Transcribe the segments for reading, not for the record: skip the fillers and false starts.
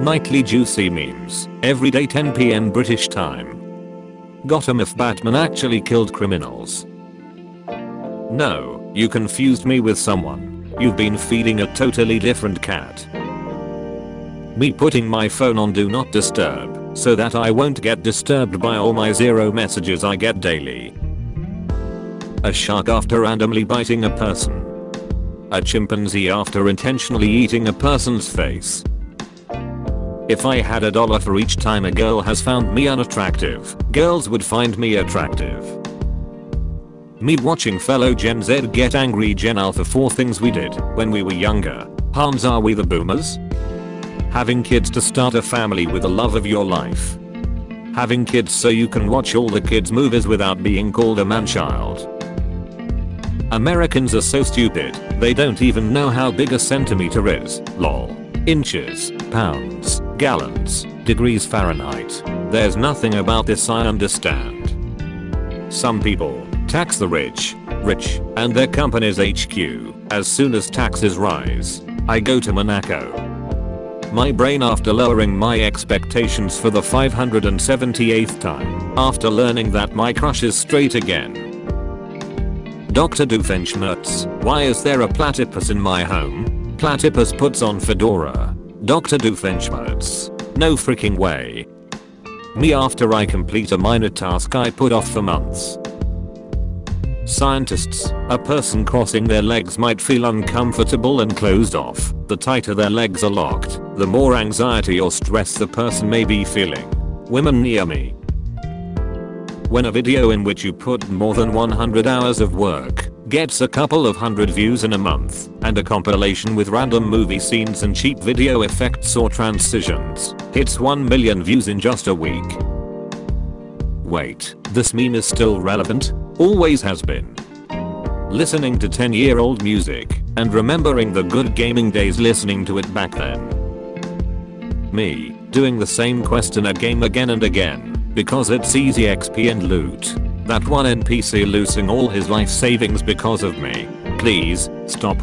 Nightly juicy memes. Every day 10 PM British time. Gotham if Batman actually killed criminals. No, you confused me with someone. You've been feeding a totally different cat. Me putting my phone on do not disturb so that I won't get disturbed by all my 0 messages I get daily. A shark after randomly biting a person. A chimpanzee after intentionally eating a person's face. If I had $1 for each time a girl has found me unattractive, girls would find me attractive. Me watching fellow Gen Z get angry Gen Alpha for things we did when we were younger. Harms, are we the boomers? Having kids to start a family with the love of your life. Having kids so you can watch all the kids movies without being called a man-child. Americans are so stupid, they don't even know how big a centimeter is, lol. Inches, pounds, gallons, degrees Fahrenheit. There's nothing about this I understand. Some people tax the rich and their company's HQ. As soon as taxes rise, I go to Monaco. My brain after lowering my expectations for the 578th time, after learning that my crush is straight again. Dr. Doofenshmirtz, why is there a platypus in my home? Platypus puts on fedora. Dr. Doofenshmirtz, no freaking way. Me after I complete a minor task I put off for months. Scientists, a person crossing their legs might feel uncomfortable and closed off. The tighter their legs are locked, the more anxiety or stress the person may be feeling. Women near me. When a video in which you put more than 100 hours of work gets a couple of hundred views in a month, and a compilation with random movie scenes and cheap video effects or transitions hits 1 million views in just a week. Wait, this meme is still relevant? Always has been. Listening to 10-year-old music and remembering the good gaming days listening to it back then. Me, doing the same quest in a game again and again because it's easy XP and loot. That one NPC losing all his life savings because of me. Please, stop.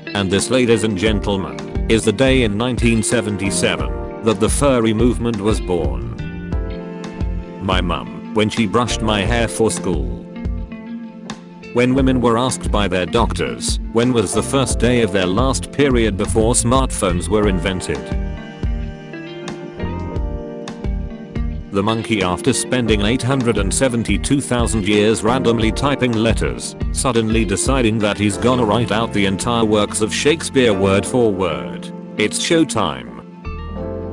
And this, ladies and gentlemen, is the day in 1977 that the furry movement was born. My mum, when she brushed my hair for school. When women were asked by their doctors when was the first day of their last period before smartphones were invented. The monkey, after spending 872,000 years randomly typing letters, suddenly deciding that he's gonna write out the entire works of Shakespeare word for word. It's showtime.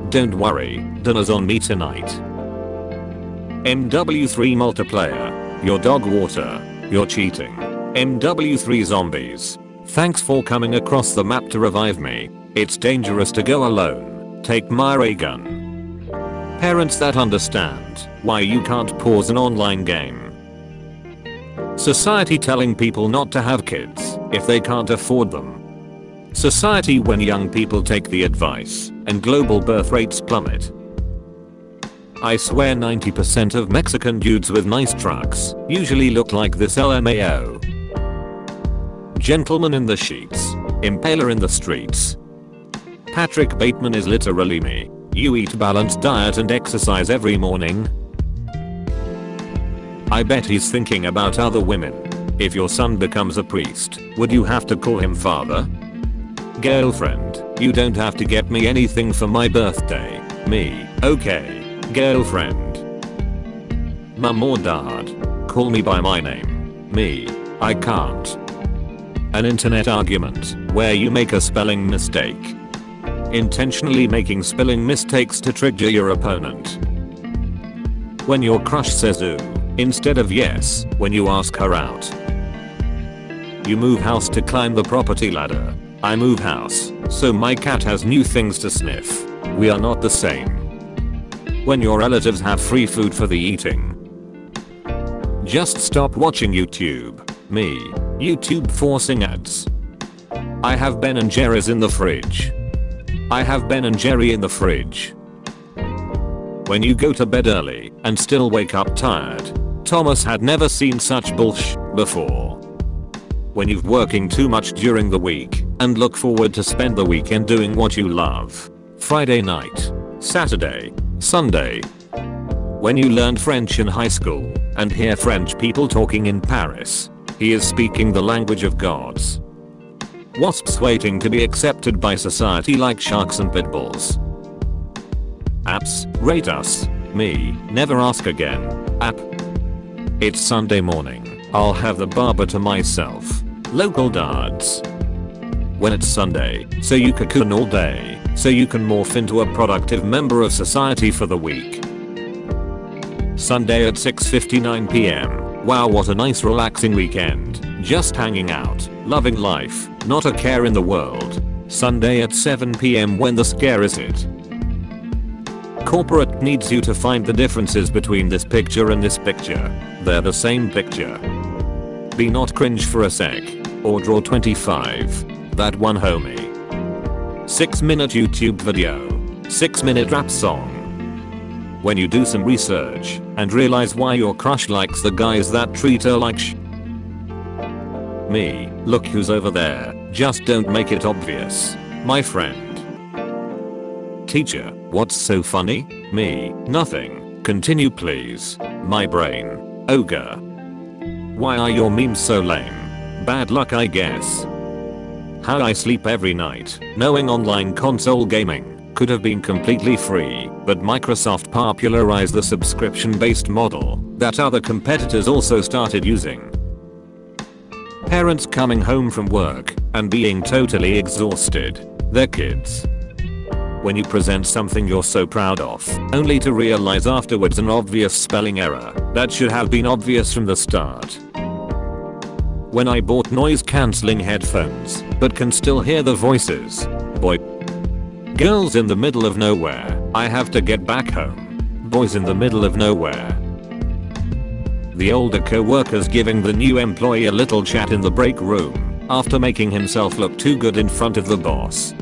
Don't worry, dinner's on me tonight. MW3 multiplayer. Your dog water. You're cheating. MW3 zombies. Thanks for coming across the map to revive me. It's dangerous to go alone. Take my ray gun. Parents that understand why you can't pause an online game. Society telling people not to have kids if they can't afford them. Society when young people take the advice and global birth rates plummet. I swear 90% of Mexican dudes with nice trucks usually look like this, LMAO. Gentleman in the sheets. Impaler in the streets. Patrick Bateman is literally me. You eat balanced diet and exercise every morning. I bet he's thinking about other women. If your son becomes a priest, would you have to call him father? Girlfriend, you don't have to get me anything for my birthday. Me, okay. Girlfriend. Mum or dad, call me by my name. Me, I can't. An internet argument where you make a spelling mistake. Intentionally making spelling mistakes to trigger your opponent. When your crush says ooh instead of yes when you ask her out. You move house to climb the property ladder. I move house so my cat has new things to sniff. We are not the same. When your relatives have free food for the eating. Just stop watching YouTube. Me, YouTube forcing ads. I have Ben & Jerry's in the fridge. I have Ben & Jerry in the fridge. When you go to bed early and still wake up tired. Thomas had never seen such bullshit before. When you've working too much during the week and look forward to spend the weekend doing what you love. Friday night, Saturday, Sunday. When you learned French in high school and hear French people talking in Paris, he is speaking the language of gods. Wasps waiting to be accepted by society like sharks and pitbulls. Apps, rate us. Me, never ask again. App. It's Sunday morning. I'll have the barber to myself. Local dards. When it's Sunday, so you cocoon all day, so you can morph into a productive member of society for the week. Sunday at 6:59 p.m. Wow, what a nice relaxing weekend. Just hanging out, loving life, not a care in the world. Sunday at 7 p.m. when the scare is hit. Corporate needs you to find the differences between this picture and this picture. They're the same picture. Be not cringe for a sec. Or draw 25. That one homie. 6-minute YouTube video. 6-minute rap song. When you do some research and realize why your crush likes the guys that treat her like Me, look who's over there, just don't make it obvious. My friend. Teacher, what's so funny? Me, nothing. Continue please. My brain. Ogre. Why are your memes so lame? Bad luck I guess. How I sleep every night, knowing online console gaming could have been completely free, but Microsoft popularized the subscription-based model that other competitors also started using. Parents coming home from work and being totally exhausted. Their kids. When you present something you're so proud of, only to realize afterwards an obvious spelling error that should have been obvious from the start. When I bought noise-cancelling headphones, but can still hear the voices. Boy. Girls in the middle of nowhere, I have to get back home. Boys in the middle of nowhere. The older co-workers giving the new employee a little chat in the break room after making himself look too good in front of the boss.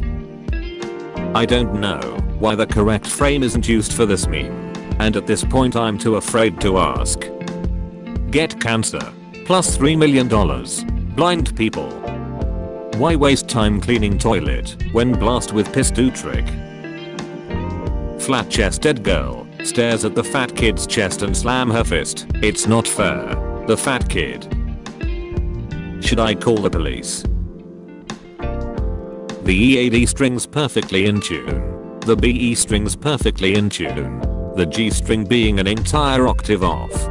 I don't know why the correct frame isn't used for this meme, and at this point I'm too afraid to ask. Get cancer. Plus $3 million. Blind people. Why waste time cleaning toilet when blast with piss do trick? Flat-chested girl stares at the fat kid's chest and slam her fist. It's not fair. The fat kid. Should I call the police? The EAD strings perfectly in tune. The BE strings perfectly in tune. The G string being an entire octave off.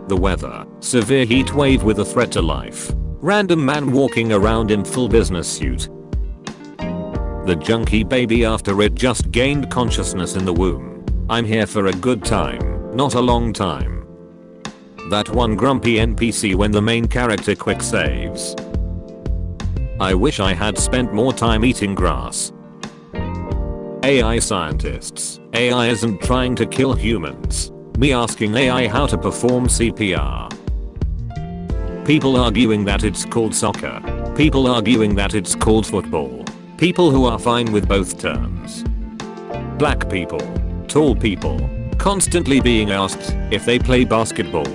The weather, severe heat wave with a threat to life. Random man walking around in full business suit. The junkie baby after it just gained consciousness in the womb. I'm here for a good time, not a long time. That one grumpy NPC when the main character quick saves. I wish I had spent more time eating grass. AI scientists. AI isn't trying to kill humans. Me asking AI how to perform CPR. People arguing that it's called soccer. People arguing that it's called football. People who are fine with both terms. Black people. Tall people. Constantly being asked if they play basketball.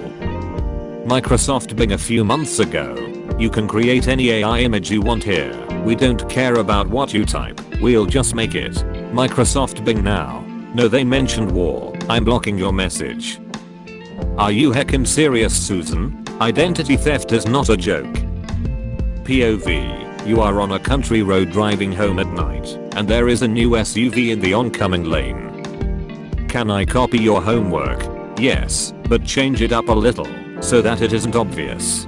Microsoft Bing a few months ago. You can create any AI image you want here. We don't care about what you type. We'll just make it. Microsoft Bing now. No, they mentioned war. I'm blocking your message. Are you heckin' serious, Susan? Identity theft is not a joke. POV. You are on a country road driving home at night, and there is a new SUV in the oncoming lane. Can I copy your homework? Yes, but change it up a little, so that it isn't obvious.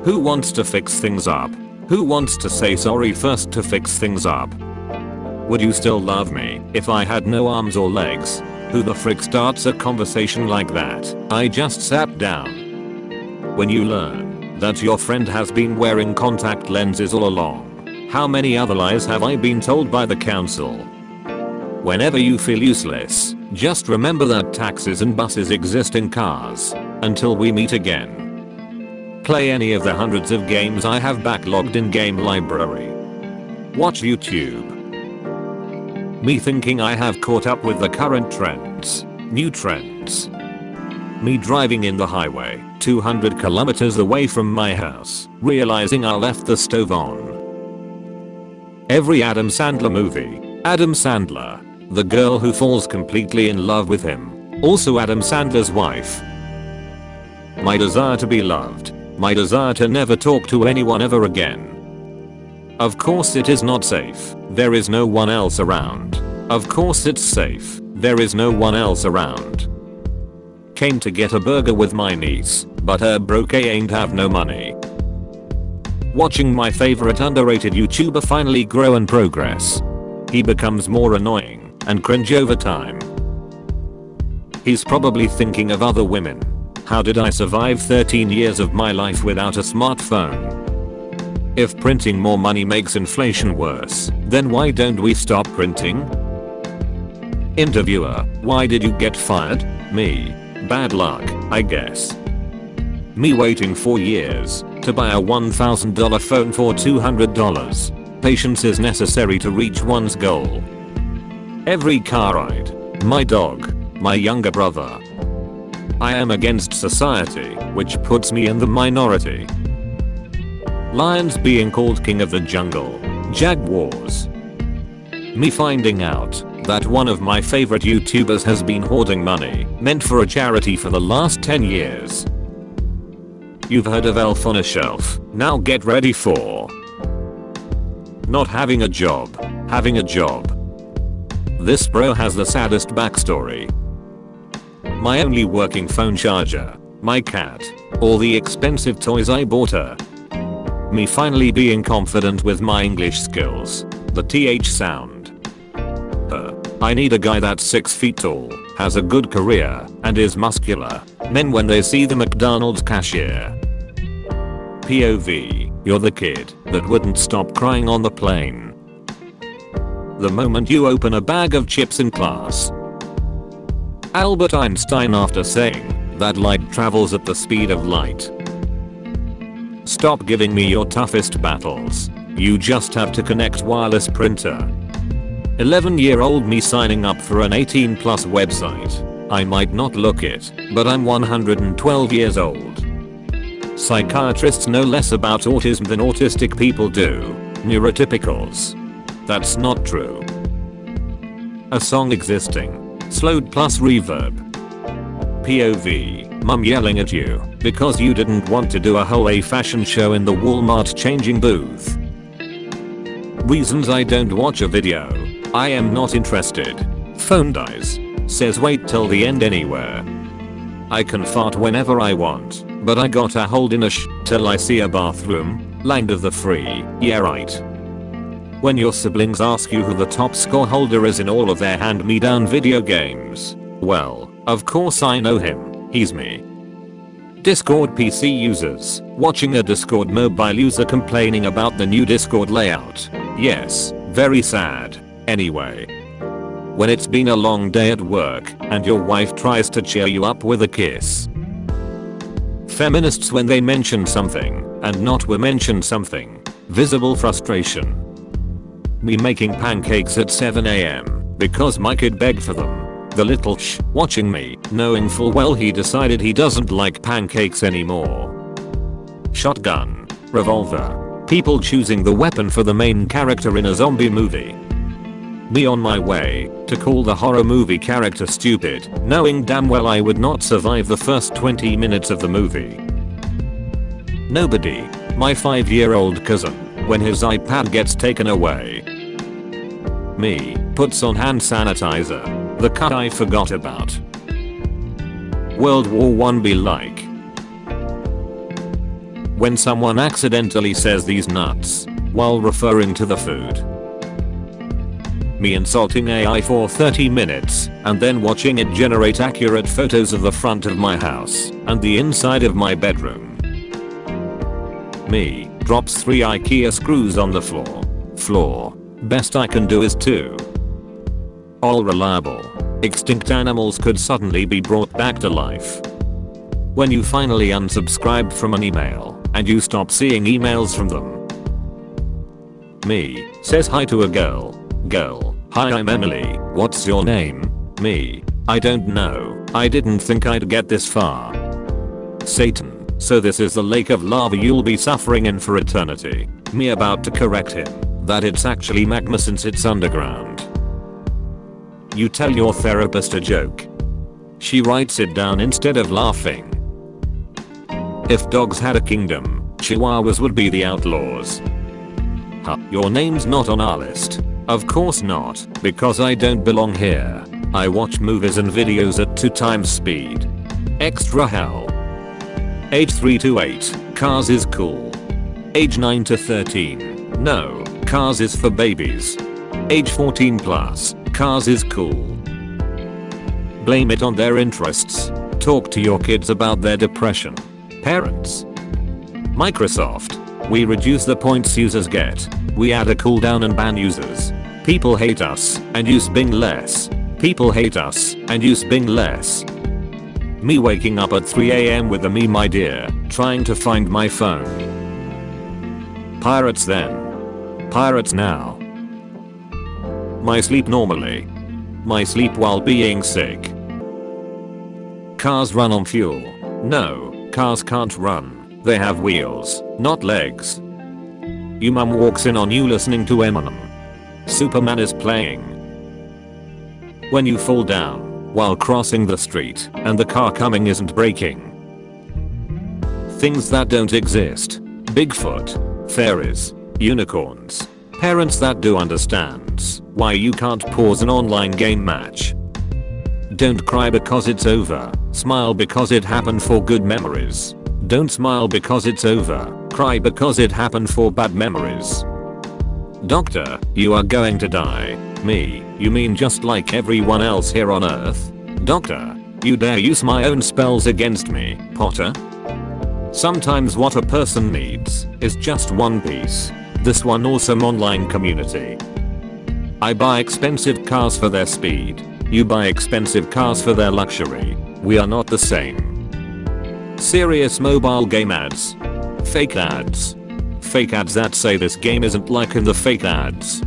Who wants to fix things up? Who wants to say sorry first to fix things up? Would you still love me if I had no arms or legs? Who the frick starts a conversation like that? I just sat down. When you learn that your friend has been wearing contact lenses all along, how many other lies have I been told by the council? Whenever you feel useless, just remember that taxis and buses exist in cars. Until we meet again. Play any of the hundreds of games I have backlogged in game library. Watch YouTube. Me thinking I have caught up with the current trends. New trends. Me driving in the highway 200 kilometers away from my house, realizing I left the stove on. Every Adam Sandler movie Adam Sandler. The girl who falls completely in love with him. Also Adam Sandler's wife. My desire to be loved. My desire to never talk to anyone ever again. Of course it is not safe. There is no one else around. Of course it's safe. There is no one else around. Came to get a burger with my niece, but her broke ain't have no money. Watching my favorite underrated YouTuber finally grow and progress. He becomes more annoying and cringe over time. He's probably thinking of other women. How did I survive 13 years of my life without a smartphone? If printing more money makes inflation worse, then why don't we stop printing? Interviewer, why did you get fired? Me. Bad luck, I guess. Me waiting 4 years to buy a $1,000 phone for $200. Patience is necessary to reach one's goal. Every car ride. My dog. My younger brother. I am against society, which puts me in the minority. Lions being called king of the jungle. Jaguars. Me finding out that one of my favorite YouTubers has been hoarding money meant for a charity for the last 10 years. You've heard of Elf on a Shelf. Now get ready for not having a job. Having a job. This bro has the saddest backstory. My only working phone charger. My cat. All the expensive toys I bought her. Me finally being confident with my English skills. The TH sound. I need a guy that's 6 feet tall, has a good career, and is muscular. Men when they see the McDonald's cashier. POV, you're the kid that wouldn't stop crying on the plane. The moment you open a bag of chips in class. Albert Einstein after saying that light travels at the speed of light. Stop giving me your toughest battles. You just have to connect wireless printer. 11-year-old me signing up for an 18+ website. I might not look it, but I'm 112 years old. Psychiatrists know less about autism than autistic people do. Neurotypicals. That's not true. A song existing. Slowed plus reverb. POV, mum yelling at you because you didn't want to do a whole fashion show in the Walmart changing booth. Reasons I don't watch a video. I am not interested. Phone dies. Says wait till the end anywhere. I can fart whenever I want, but I gotta hold in a till I see a bathroom. Land of the free. Yeah right. When your siblings ask you who the top score holder is in all of their hand-me-down video games. Well, of course I know him. He's me. Discord PC users. Watching a Discord mobile user complaining about the new Discord layout. Yes, very sad. Anyway. When it's been a long day at work and your wife tries to cheer you up with a kiss. Feminists when they mention something and not we mention something. Visible frustration. Me making pancakes at 7 AM because my kid begged for them. The little watching me, knowing full well he decided he doesn't like pancakes anymore. Shotgun. Revolver. People choosing the weapon for the main character in a zombie movie. Me on my way to call the horror movie character stupid, knowing damn well I would not survive the first 20 minutes of the movie. Nobody. My 5-year-old cousin, when his iPad gets taken away. Me, puts on hand sanitizer. The cut I forgot about. World War I be like. When someone accidentally says these nuts while referring to the food. Me insulting AI for 30 minutes and then watching it generate accurate photos of the front of my house and the inside of my bedroom. Me drops 3 IKEA screws on the floor. Best I can do is 2. All reliable. Extinct animals could suddenly be brought back to life. When you finally unsubscribe from an email and you stop seeing emails from them. Me says hi to a girl. Girl, hi I'm Emily, what's your name? Me, I don't know, I didn't think I'd get this far. Satan, so this is the lake of lava you'll be suffering in for eternity. Me about to correct him that it's actually magma since it's underground. You tell your therapist a joke. She writes it down instead of laughing. If dogs had a kingdom, Chihuahuas would be the outlaws. Huh, your name's not on our list. Of course not, because I don't belong here. I watch movies and videos at 2 times speed. Extra hell. Age 3 to 8, Cars is cool. Age 9 to 13, no, Cars is for babies. Age 14 plus, Cars is cool. Blame it on their interests. Talk to your kids about their depression. Parents. Microsoft. We reduce the points users get. We add a cooldown and ban users. People hate us and use Bing less. People hate us and use Bing less. Me waking up at 3 AM with a meme idea, trying to find my phone. Pirates then. Pirates now. My sleep normally. My sleep while being sick. Cars run on fuel. No, cars can't run. They have wheels, not legs. Your mum walks in on you listening to Eminem. Superman is playing. When you fall down while crossing the street and the car coming isn't braking. Things that don't exist. Bigfoot, fairies, unicorns. Parents that do understands why you can't pause an online game match. Don't cry because it's over. Smile because it happened for good memories. Don't smile because it's over. Cry because it happened for bad memories. Doctor, you are going to die. Me, you mean just like everyone else here on earth? Doctor, you dare use my own spells against me, Potter? Sometimes what a person needs is just one piece. This one awesome online community. I buy expensive cars for their speed. You buy expensive cars for their luxury. We are not the same. Serious mobile game ads. Fake ads. Fake ads that say this game isn't like in the fake ads.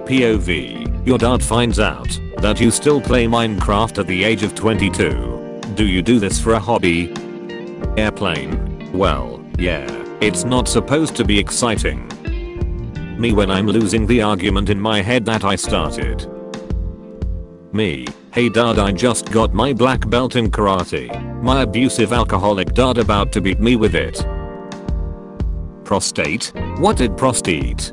POV. Your dad finds out that you still play Minecraft at the age of 22. Do you do this for a hobby? Airplane. Well, yeah, it's not supposed to be exciting. Me when I'm losing the argument in my head that I started. Me, hey dad, I just got my black belt in karate. My abusive alcoholic dad about to beat me with it. Prostate? What did prostate?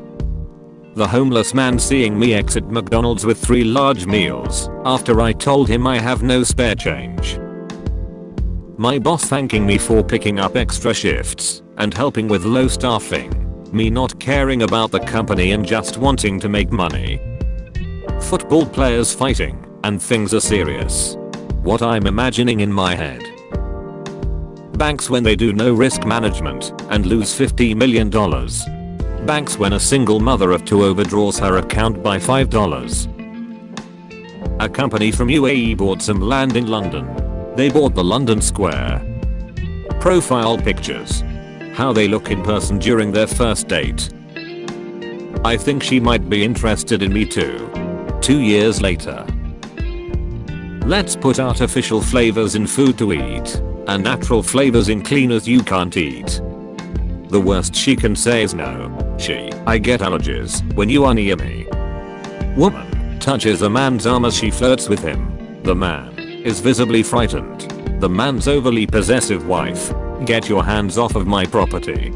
The homeless man seeing me exit McDonald's with 3 large meals after I told him I have no spare change. My boss thanking me for picking up extra shifts and helping with low staffing. Me not caring about the company and just wanting to make money. Football players fighting and things are serious. What I'm imagining in my head. Banks when they do no risk management and lose $50 million. Banks when a single mother of 2 overdraws her account by $5. A company from UAE bought some land in London. They bought the London Square. Profile pictures. How they look in person during their first date. I think she might be interested in me too. 2 years later. Let's put artificial flavors in food to eat and natural flavors in cleaners you can't eat. The worst she can say is no. I get allergies when you are near me. Woman touches a man's arm as she flirts with him. The man is visibly frightened. The man's overly possessive wife. Get your hands off of my property.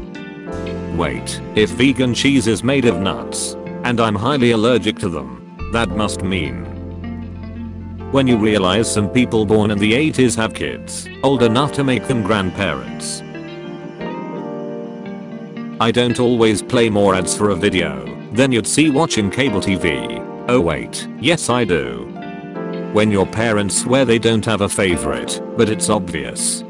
Wait, if vegan cheese is made of nuts and I'm highly allergic to them, that must mean. When you realize some people born in the 80s have kids old enough to make them grandparents. I don't always play more ads for a video than you'd see watching cable TV. Oh wait, yes I do. When your parents swear they don't have a favorite, but it's obvious.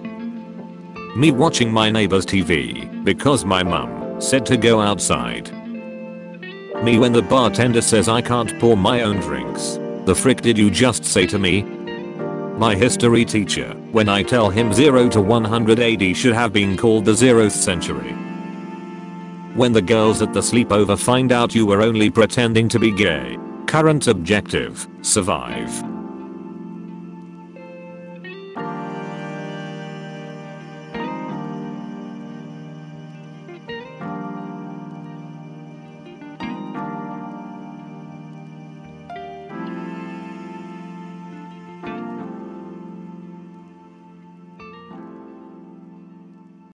Me watching my neighbor's TV because my mum said to go outside. Me when the bartender says I can't pour my own drinks. The frick did you just say to me? My history teacher when I tell him 0 to 100 AD should have been called the 0th century. When the girls at the sleepover find out you were only pretending to be gay. Current objective, survive.